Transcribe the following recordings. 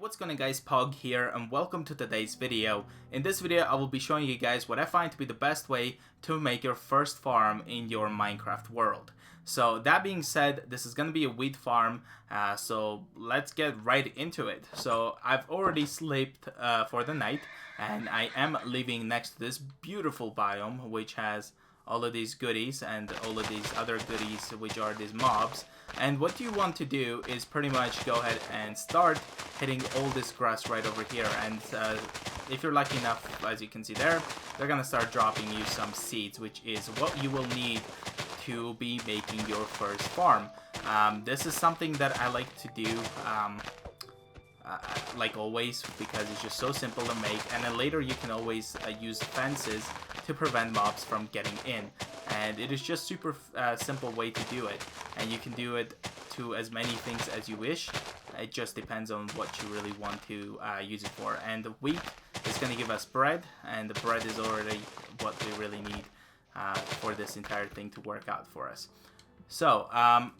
What's going on guys, Pog here and welcome to today's video. In this video I will be showing you guys what I find to be the best way to make your first farm in your Minecraft world. So that being said, this is going to be a wheat farm, so let's get right into it. So I've already slept for the night and I am living next to this beautiful biome which has all of these goodies and all of these other goodies, which are these mobs. And what you want to do is pretty much go ahead and start hitting all this grass right over here. And if you're lucky enough, as you can see there, they're gonna start dropping you some seeds, which is what you will need to be making your first farm. This is something that I like to do like always, because it's just so simple to make, and then later you can always use fences to prevent mobs from getting in, and it is just super simple way to do it, and you can do it to as many things as you wish. It just depends on what you really want to use it for. And the wheat is going to give us bread, and the bread is already what we really need for this entire thing to work out for us. So,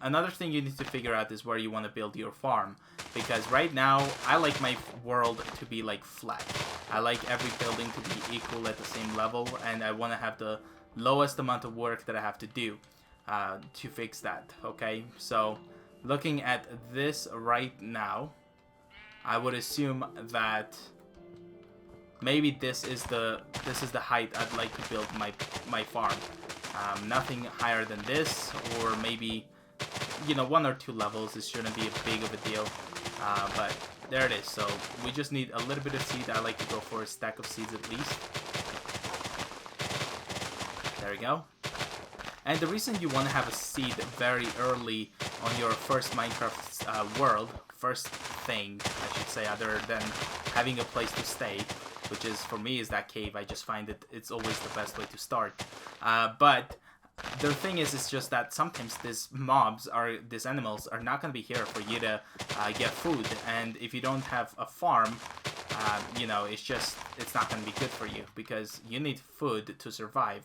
another thing you need to figure out is where you want to build your farm. Because right now, I like my world to be like flat. I like every building to be equal at the same level, and I want to have the lowest amount of work that I have to do to fix that, okay? So, looking at this right now, I would assume that maybe this is the height I'd like to build my farm. Nothing higher than this, or maybe, you know, 1 or 2 levels. This shouldn't be a big of a deal, but there it is. So we just need a little bit of seed. I like to go for a stack of seeds at least. There we go. And the reason you want to have a seed very early on your first Minecraft world, first thing I should say, other than having a place to stay, which is, for me, is that cave. I just find it's always the best way to start. But the thing is, it's just that sometimes these animals are not going to be here for you to get food. And if you don't have a farm, you know, it's not going to be good for you, because you need food to survive.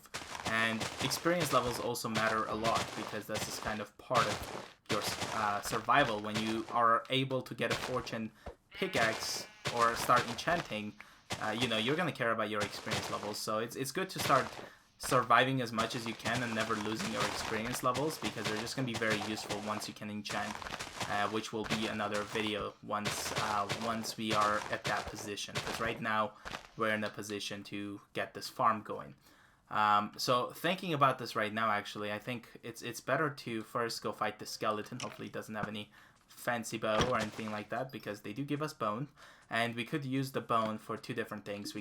And experience levels also matter a lot, because this is kind of part of your survival. When you are able to get a fortune pickaxe or start enchanting, you know, you're going to care about your experience levels. So it's good to start surviving as much as you can and never losing your experience levels, because they're just going to be very useful once you can enchant, which will be another video once we are at that position, because right now we're in a position to get this farm going. So thinking about this right now, actually, I think it's better to first go fight the skeleton. Hopefully it doesn't have any fancy bow or anything like that, because they do give us bone, and we could use the bone for 2 different things.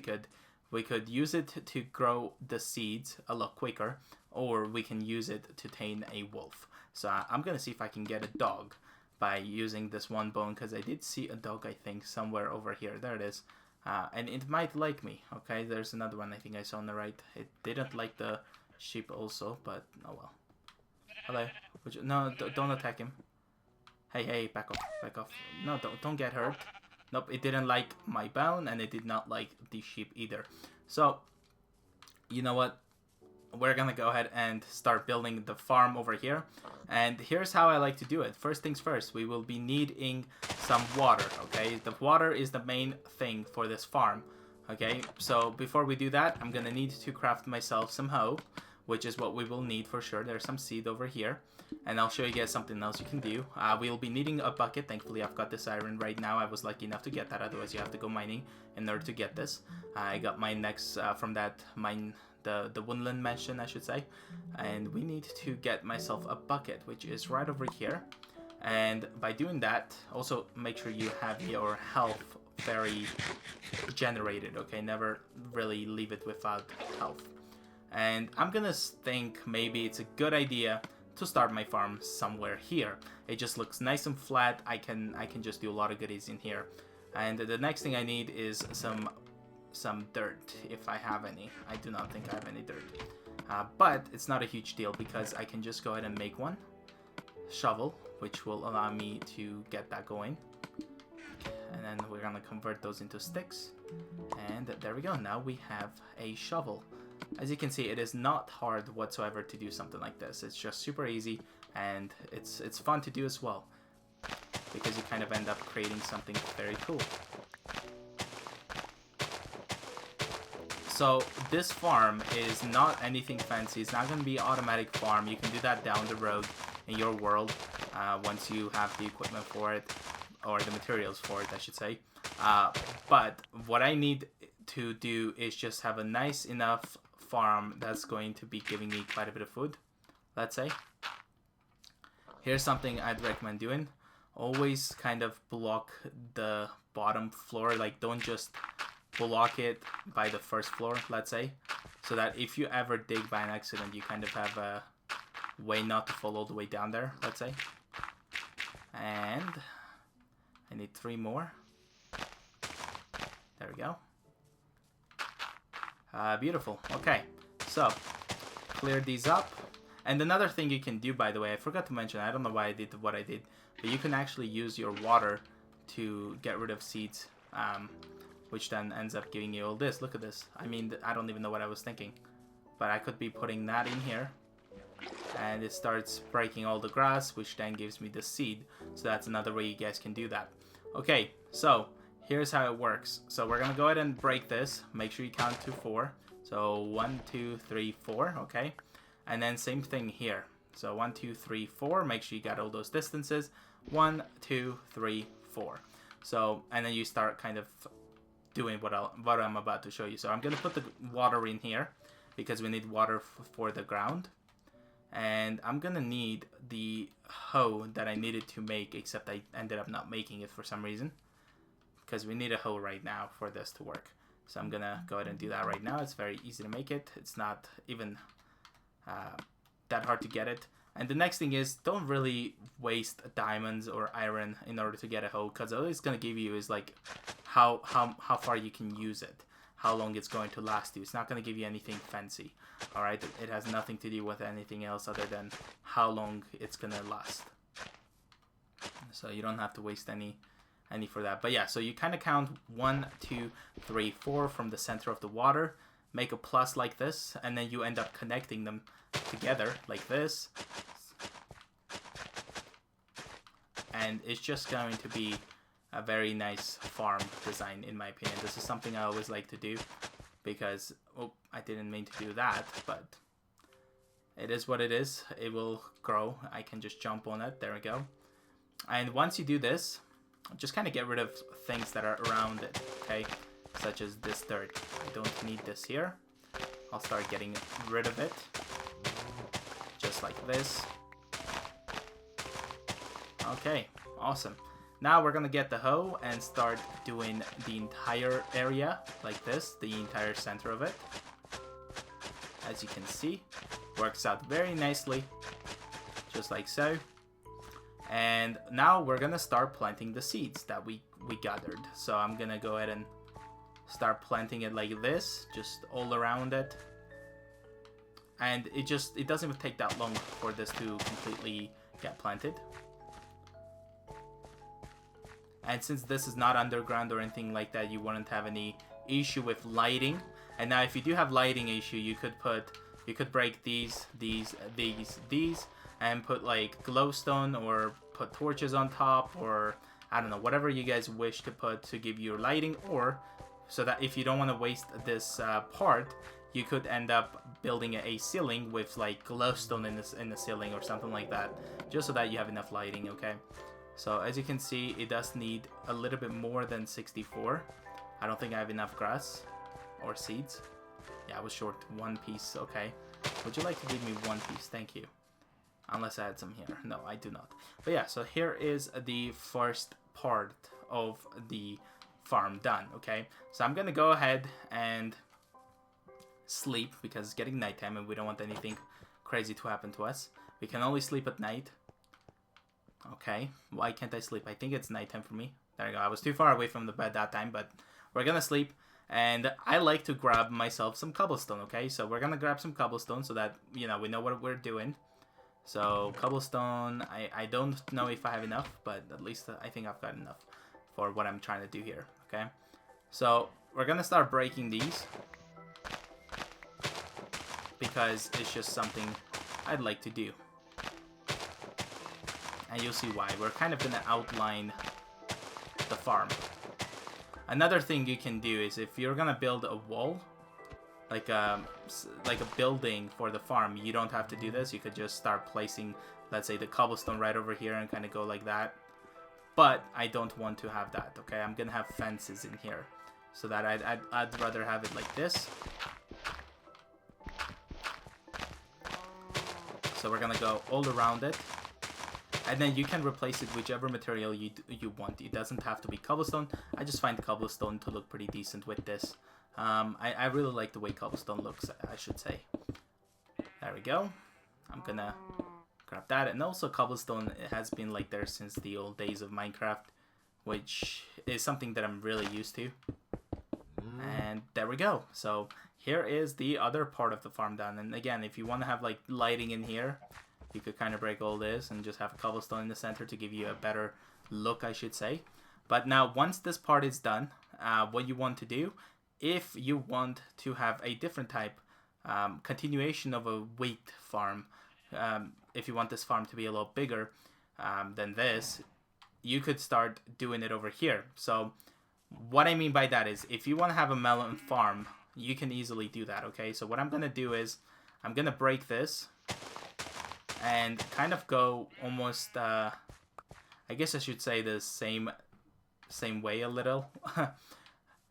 We could use it to grow the seeds a lot quicker, or we can use it to tame a wolf. So I'm gonna see if I can get a dog by using this one bone, because I did see a dog, I think, somewhere over here. There it is. And it might like me. Okay, there's another one I think I saw on the right. It didn't like the sheep also, but oh well. Hello. No, don't attack him. Hey, back off, back off. No, don't get hurt. Nope, it didn't like my bone, and it did not like the sheep either. So, you know what? We're gonna go ahead and start building the farm over here. And here's how I like to do it. First things first, we will be needing some water, okay? The water is the main thing for this farm, okay? So before we do that, I'm gonna need to craft myself some hoe, which is what we will need for sure. There's some seed over here, and I'll show you guys something else you can do. We'll be needing a bucket. Thankfully, I've got this iron right now. I was lucky enough to get that. Otherwise, you have to go mining in order to get this. I got mine next from that mine, the woodland mansion, I should say. And we need to get myself a bucket, which is right over here. And by doing that, also make sure you have your health very generated, okay? Never really leave it without health. And I'm gonna think maybe it's a good idea to start my farm somewhere here. It just looks nice and flat. I can just do a lot of goodies in here. And the next thing I need is some dirt, if I have any. I do not think I have any dirt. But it's not a huge deal, because I can just go ahead and make one shovel, which will allow me to get that going. And then we're gonna convert those into sticks. And there we go. Now we have a shovel. As you can see, it is not hard whatsoever to do something like this. It's just super easy, and it's fun to do as well. because you kind of end up creating something very cool. So this farm is not anything fancy. It's not going to be automatic farm. You can do that down the road in your world once you have the equipment for it, or the materials for it, I should say. But what I need to do is just have a nice enough farm that's going to be giving me quite a bit of food, let's say. Here's something I'd recommend doing. Always kind of block the bottom floor. Like, don't just block it by the first floor, let's say, so that if you ever dig by an accident, you kind of have a way not to fall all the way down there, let's say. And I need 3 more. There we go. Beautiful. Okay, so clear these up. And another thing you can do, by the way, I forgot to mention, I don't know why I did what I did, but you can actually use your water to get rid of seeds, which then ends up giving you all this. Look at this. I mean, I don't even know what I was thinking, but I could be putting that in here, and it starts breaking all the grass, which then gives me the seed. So that's another way you guys can do that. Okay, so here's how it works. So we're gonna go ahead and break this. Make sure you count to 4. So 1, 2, 3, 4. Okay, and then same thing here. So 1, 2, 3, 4. Make sure you got all those distances. 1, 2, 3, 4. So, and then you start kind of doing what I'm about to show you. So I'm gonna put the water in here because we need water for the ground. And I'm gonna need the hoe that I needed to make, except I ended up not making it for some reason, because we need a hoe right now for this to work. So I'm gonna go ahead and do that right now. It's very easy to make it. It's not even that hard to get it. And the next thing is, don't really waste diamonds or iron in order to get a hoe, because all it's gonna give you is like how far you can use it, how long it's going to last you. It's not gonna give you anything fancy. All right, it has nothing to do with anything else other than how long it's gonna last. So you don't have to waste any for that. But yeah, so you kind of count 1, 2, 3, 4 from the center of the water, make a plus like this, and then you end up connecting them together like this. And it's just going to be a very nice farm design, in my opinion. This is something I always like to do because, oh, I didn't mean to do that, but it is what it is. It will grow. I can just jump on it. There we go. And once you do this, just kind of get rid of things that are around it, okay? Such as this dirt. I don't need this here. I'll start getting rid of it. Just like this. Okay, awesome. Now we're gonna get the hoe and start doing the entire area like this, the entire center of it. As you can see, works out very nicely, just like so. And now we're gonna start planting the seeds that we gathered. So I'm gonna go ahead and start planting it like this, just all around it. And it doesn't even take that long for this to completely get planted. And since this is not underground or anything like that, you wouldn't have any issue with lighting. And now if you do have lighting issue, you could break these, and put like glowstone or put torches on top, or I don't know, whatever you guys wish to put to give you lighting, or so that if you don't want to waste this part, you could end up building a ceiling with like glowstone in the ceiling or something like that, just so that you have enough lighting, okay? So as you can see, it does need a little bit more than 64. I don't think I have enough grass or seeds. Yeah, I was short 1 piece, okay. Would you like to give me 1 piece? Thank you. Unless I had some here. No, I do not. But yeah, so here is the first part of the farm done, okay? So I'm gonna go ahead and sleep because it's getting nighttime and we don't want anything crazy to happen to us. We can only sleep at night. Okay, why can't I sleep? I think it's nighttime for me. There you go. I was too far away from the bed that time, but we're gonna sleep. And I like to grab myself some cobblestone, okay? So we're gonna grab some cobblestone so that, you know, we know what we're doing. So cobblestone, I don't know if I have enough, but at least I think I've got enough for what I'm trying to do here, okay? So we're gonna start breaking these because it's just something I'd like to do. And you'll see why. We're kind of going to outline the farm. Another thing you can do is if you're going to build a wall, like a building for the farm, you don't have to do this. You could just start placing, let's say, the cobblestone right over here and kind of go like that. But I don't want to have that, okay? I'm going to have fences in here. So that I'd rather have it like this. So we're going to go all around it. And then you can replace it with whichever material you want. It doesn't have to be cobblestone. I just find cobblestone to look pretty decent with this. I really like the way cobblestone looks, I should say. There we go. I'm gonna grab that. And also cobblestone, it has been like there since the old days of Minecraft, which is something that I'm really used to. And there we go. So here is the other part of the farm done. And again, if you want to have like lighting in here, you could kind of break all this and just have a cobblestone in the center to give you a better look, I should say. But now once this part is done, what you want to do, if you want to have a different type, continuation of a wheat farm, if you want this farm to be a lot bigger than this, you could start doing it over here. So what I mean by that is if you want to have a melon farm, you can easily do that, okay? So what I'm going to do is I'm going to break this and kind of go almost, I guess I should say the same way a little.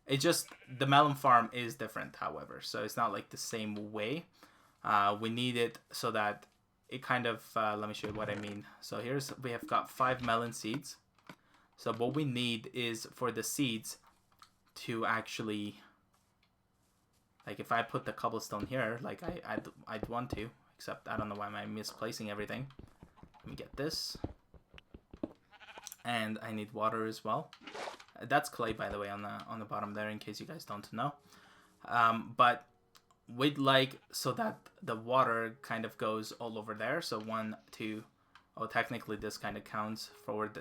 It's just the melon farm is different, however, so it's not like the same way. We need it so that it kind of, let me show you what I mean. So we have got 5 melon seeds. So what we need is for the seeds to actually, like if I put the cobblestone here, like I'd want to, except I don't know why I'm misplacing everything. Let me get this. And I need water as well. That's clay, by the way, on the bottom there, in case you guys don't know. But we'd like so that the water kind of goes all over there. So 1, 2. Oh, technically this kind of counts forward.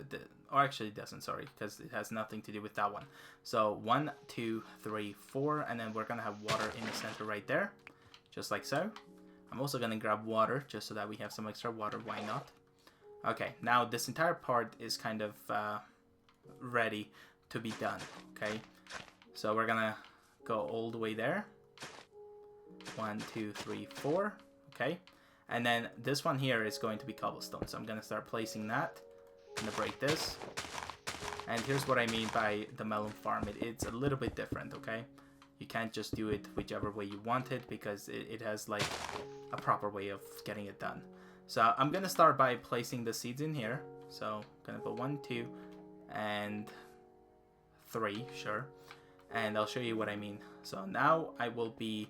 Or actually it doesn't, sorry, because it has nothing to do with that one. So 1, 2, 3, 4, and then we're gonna have water in the center right there, just like so. I'm also gonna grab water just so that we have some extra water. Why not? Okay, now this entire part is kind of ready to be done. Okay, so we're gonna go all the way there. 1, 2, 3, 4. Okay, and then this one here is going to be cobblestone. So I'm gonna start placing that. I'm gonna break this. And here's what I mean by the melon farm. It's a little bit different. Okay, you can't just do it whichever way you want it because it has like a proper way of getting it done. So I'm gonna start by placing the seeds in here. So I'm gonna put 1, 2, and 3, sure. And I'll show you what I mean. So now I will be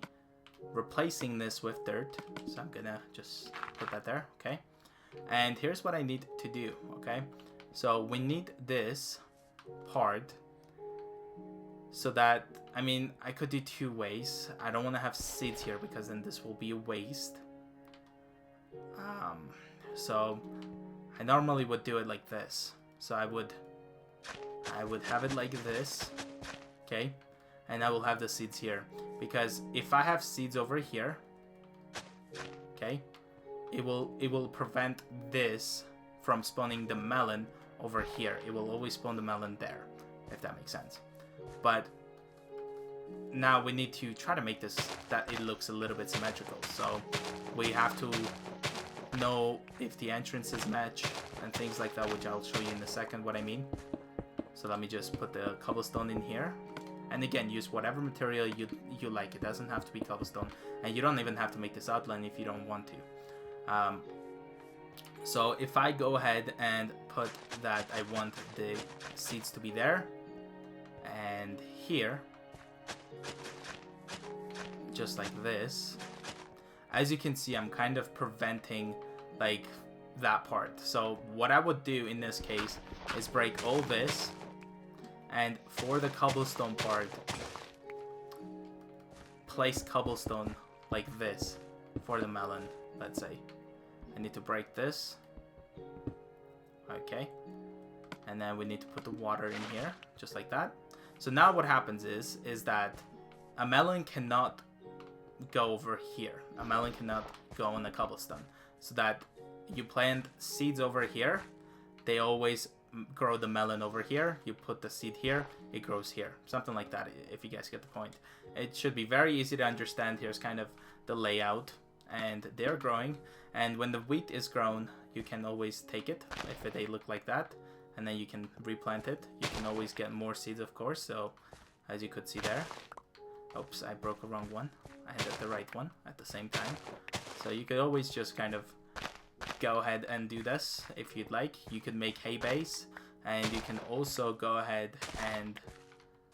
replacing this with dirt. So I'm gonna just put that there, okay? And here's what I need to do, okay? So we need this part so that, I mean, I could do 2 ways. I don't want to have seeds here because then this will be a waste. So I normally would do it like this. So I would have it like this, okay? And I will have the seeds here. Because if I have seeds over here, okay, it will prevent this from spawning the melon over here. It will always spawn the melon there, if that makes sense. But now we need to try to make this that it looks a little bit symmetrical. So we have to know if the entrances match and things like that, which I'll show you in a second what I mean. So let me just put the cobblestone in here. And again, use whatever material you like. It doesn't have to be cobblestone. And you don't even have to make this outline if you don't want to. So if I go ahead and put that I want the seeds to be there and here, just like this, as you can see, I'm kind of preventing like that part. So what I would do in this case is break all this, and for the cobblestone part, place cobblestone like this for the melon, let's say. I need to break this. Okay. And then we need to put the water in here, just like that. So now what happens is that a melon cannot go over here. A melon cannot go on the cobblestone. So that you plant seeds over here, they always grow the melon over here. You put the seed here, it grows here. Something like that, if you guys get the point. It should be very easy to understand. Here's kind of the layout, and they're growing. And when the wheat is grown, you can always take it if they look like that, and then you can replant it. You can always get more seeds, of course. So as you could see there, oops, I broke a wrong one. I hit the right one at the same time. So you could always just kind of go ahead and do this if you'd like. You could make hay bales, and you can also go ahead and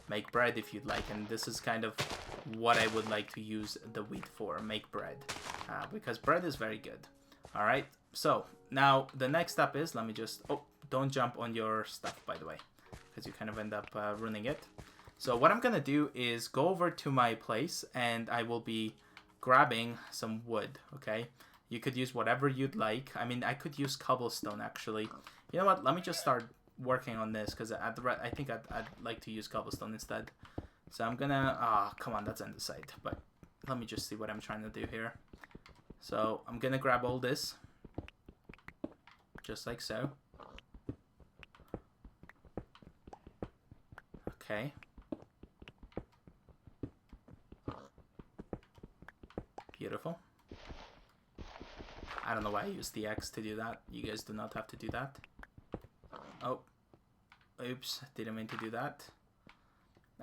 make bread if you'd like. And this is kind of what I would like to use the wheat for, make bread, because bread is very good. All right, so now the next step is, let me just, oh, don't jump on your stuff, by the way, because you kind of end up ruining it. So what I'm gonna do is go over to my place, and I will be grabbing some wood. Okay, you could use whatever you'd like. I mean, I could use cobblestone, actually. You know what, let me just start working on this, because I think I'd like to use cobblestone instead. So I'm gonna, come on, that's andesite, but let me just see what I'm trying to do here. So I'm gonna grab all this, just like so. Okay. Beautiful. I don't know why I used the X to do that. You guys do not have to do that. Oh, oops, didn't mean to do that.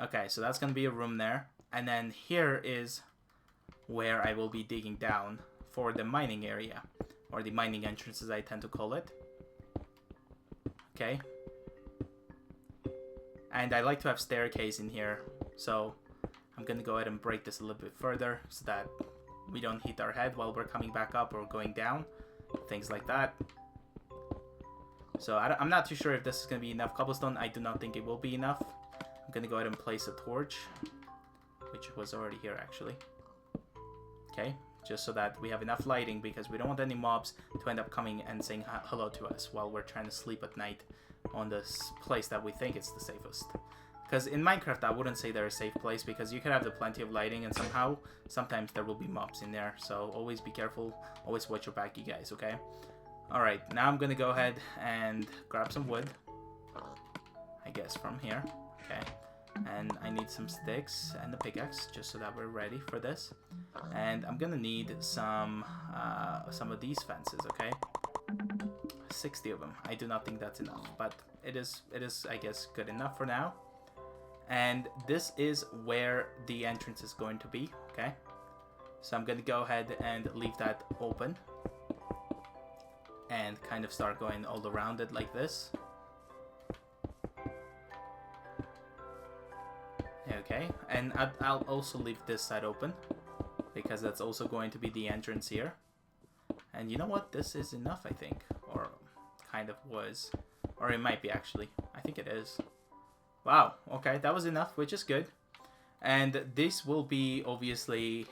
Okay, so that's gonna be a room there. And then here is where I will be digging down for the mining area, or the mining entrance as I tend to call it. Okay. And I like to have staircase in here, so I'm gonna go ahead and break this a little bit further so that we don't hit our head while we're coming back up or going down, things like that. So I'm not too sure if this is gonna be enough cobblestone. I do not think it will be enough. I'm gonna go ahead and place a torch, which was already here actually. Okay, just so that we have enough lighting, because we don't want any mobs to end up coming and saying hello to us while we're trying to sleep at night on this place that we think is the safest. Because in Minecraft, I wouldn't say they're a safe place, because you could have the plenty of lighting, and sometimes there will be mobs in there. So always be careful, always watch your back, you guys, okay? Alright, now I'm gonna go ahead and grab some wood, I guess from here, okay? And I need some sticks and a pickaxe, just so that we're ready for this. And I'm gonna need some of these fences, okay? 60 of them. I do not think that's enough, but it is, I guess, good enough for now. And this is where the entrance is going to be, okay? So I'm gonna go ahead and leave that open and kind of start going all around it like this. Okay, and I'll also leave this side open, because that's also going to be the entrance here. And you know what? This is enough, I think. Or kind of was. Or it might be, actually. I think it is. Wow, okay, that was enough, which is good. And this will be, obviously,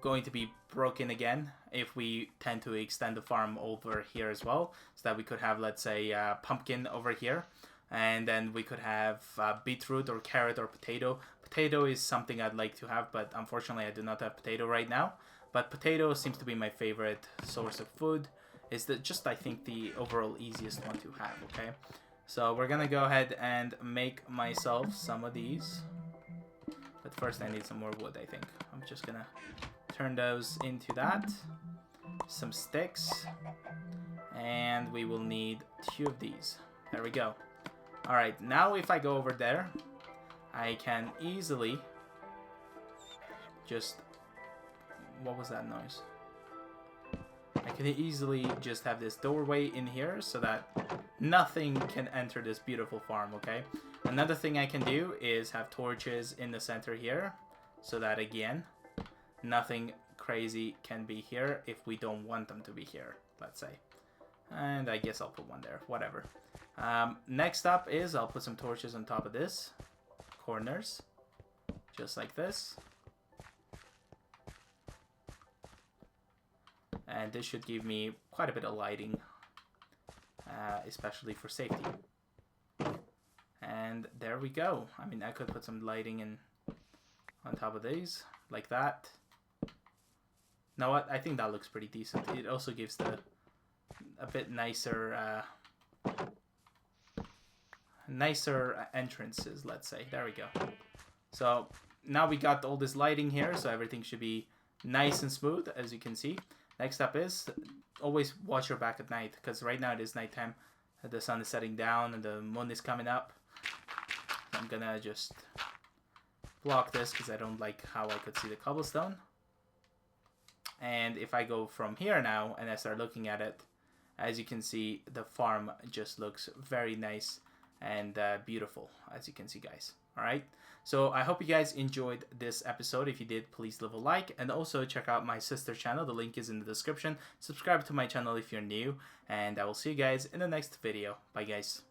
going to be broken again if we tend to extend the farm over here as well. So that we could have, let's say, pumpkin over here. And then we could have beetroot or carrot or potato. Potato is something I'd like to have, but unfortunately I do not have potato right now. But potato seems to be my favorite source of food. It's just, I think, the overall easiest one to have, okay? So we're gonna go ahead and make myself some of these. But first I need some more wood, I think. I'm just gonna turn those into that. Some sticks. And we will need 2 of these. There we go. Alright, now if I go over there, I can easily just... What was that noise? I can easily just have this doorway in here so that nothing can enter this beautiful farm, okay? Another thing I can do is have torches in the center here, so that, again, nothing crazy can be here if we don't want them to be here, let's say. And I guess I'll put one there, whatever. Next up is I'll put some torches on top of this. Corners. Just like this. And this should give me quite a bit of lighting. Especially for safety. And there we go. I mean, I could put some lighting in on top of these. Like that. Now what? I think that looks pretty decent. It also gives the a bit nicer entrances, let's say. There we go. So now we got all this lighting here, so everything should be nice and smooth, as you can see. Next up is always watch your back at night, because right now it is nighttime. The sun is setting down and the moon is coming up. I'm gonna just block this because I don't like how I could see the cobblestone. And if I go from here now and I start looking at it, as you can see, the farm just looks very nice and beautiful, as you can see, guys. Alright, so I hope you guys enjoyed this episode. If you did, please leave a like, and also check out my sister channel. The link is in the description. Subscribe to my channel if you're new, and I will see you guys in the next video. Bye, guys.